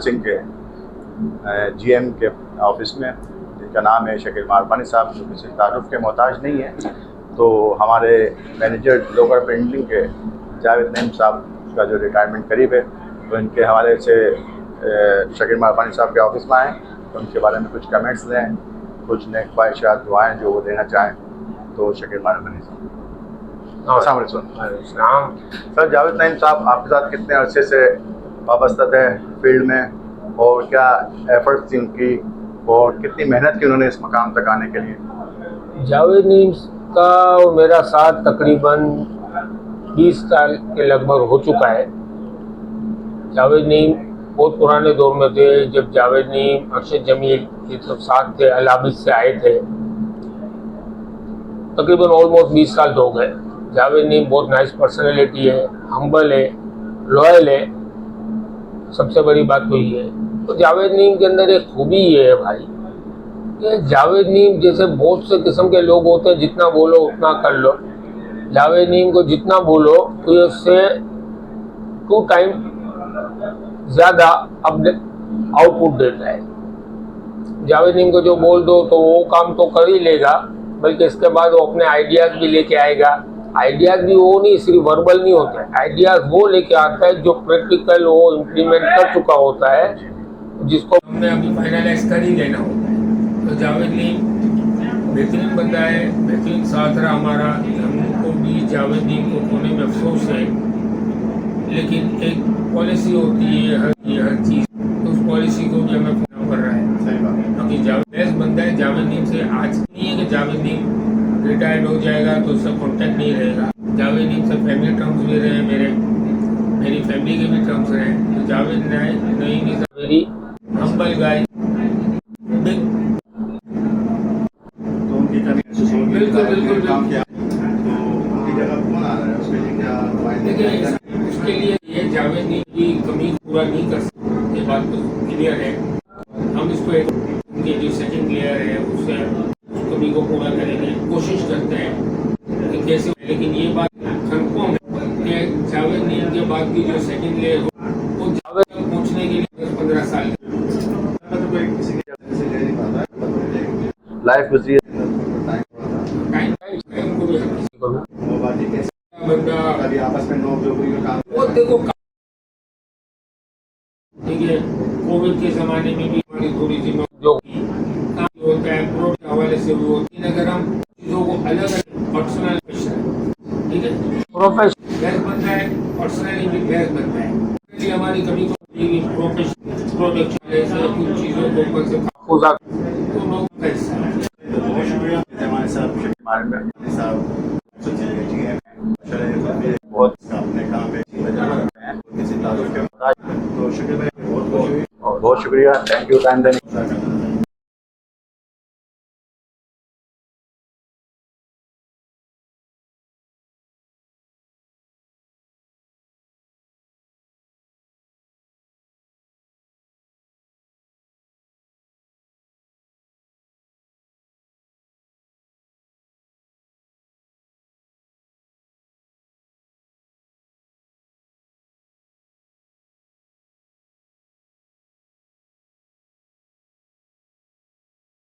Processing के GM के office में, जिनका नाम है शकील मारवानी साहब, जो किसी तारुफ के मोहताज नहीं है। तो हमारे मैनेजर लोकल प्रिंटिंग के जावेद नईम साहब का जो रिटायरमेंट करीब है, तो इनके हवाले से शकील मारवानी साहब के ऑफिस में आएँ, तो उनके बारे में कुछ कमेंट्स दें, कुछ नेक ख्वाहिशात दुआएँ जो वो देना चाहें। तो शकील मारवानी साहब। सर, जावेद नईम साहब आपके साथ कितने अरसे से वाबस्ता थे फील्ड में, और क्या एफर्ट्स थी उनकी, और कितनी मेहनत की उन्होंने इस मकाम तक आने के लिए? जावेद नईम का मेरा साथ तकरीबन 20 साल के लगभग हो चुका है। जावेद नईम बहुत पुराने दौर में थे, जब जावेद नईम, अरशद जमील ये सब साथ थे, अलाबिद से आए थे। तकरीबन ऑलमोस्ट 20 साल हो गए। जावेद नईम बहुत नाइस पर्सनैलिटी है, हम्बल है, लॉयल है, सबसे बड़ी बात तो ये है। तो जावेद नईम के अंदर एक खूबी ये है भाई, कि जावेद नईम जैसे बहुत से किस्म के लोग होते हैं, जितना बोलो उतना कर लो। जावेद नईम को जितना बोलो तो ये उससे 2 टाइम ज़्यादा आउटपुट देता है। जावेद नईम को जो बोल दो तो वो काम तो कर ही लेगा, बल्कि इसके बाद वो अपने आइडियाज़ भी लेके आएगा। आइडियाज़ भी वो नहीं, सिर्फ वर्बल नहीं होता है, आइडियाज़ वो लेके आता है जो प्रैक्टिकल वो इम्प्लीमेंट कर चुका होता है, जिसको हमने अभी फाइनलाइज कर ही लेना होता है। तो जावेद नईम बेहतरीन बंदा है, बेहतरीन साथ रहा हमारा। हमको भी जावेद नईम को खोने में अफसोस है, लेकिन एक पॉलिसी होती है हर चीज़, तो उस पॉलिसी को भी हमें फॉलो कर रहा है। क्योंकि जावेद बेस्ट बंदा है। जावेद नईम से आज नहीं है कि जावेद नईम रिटायर्ड हो जाएगा तो उससे कॉन्टेक्ट नहीं रहेगा। जावेद नईम से फैमिली टर्म्स भी रहे, मेरी फैमिली के भी टर्म्स रहे। तो Javed Naeem is a very humble गाय। बिल्कुल देखिए, उसके लिए ये जावेद नईम की कमी पूरा नहीं कर सकते, ये बात तो क्लियर है। हम इसको उनके जो सेकंड लेयर है उससे उस कमी को पूरा करने की कोशिश करते हैं कि कैसे। लेकिन ये बात कंफर्म है कि जावेद नईम के बाद की जो सेकंड लेयर वो जावेद तक पहुँचने के लिए 10-15 साल लाइफ गुजरी आपस में वो देखो, देखिए कोविड के ज़माने में भी हमारी थोड़ी सी जो होता है प्रोडक्ट के हवाले से भी होती है। अगर हम चीज़ों को अलग अलग पर्सनल, ठीक है, प्रोफेशनल बेस बनता है, पर्सनली भी बेस बनता है। इसलिए हमारी कभी प्रोफेशनल प्रोडक्शन जैसे कुछ चीज़ों को ऊपर से तो लोग का हिस्सा है। बहुत शुक्रिया हमारे साथ बहुत अपने काम पे किसी तारुफ के मुताबिक। तो शुक्रिया, बहुत शुक्रिया, थैंक यू टाइम देने।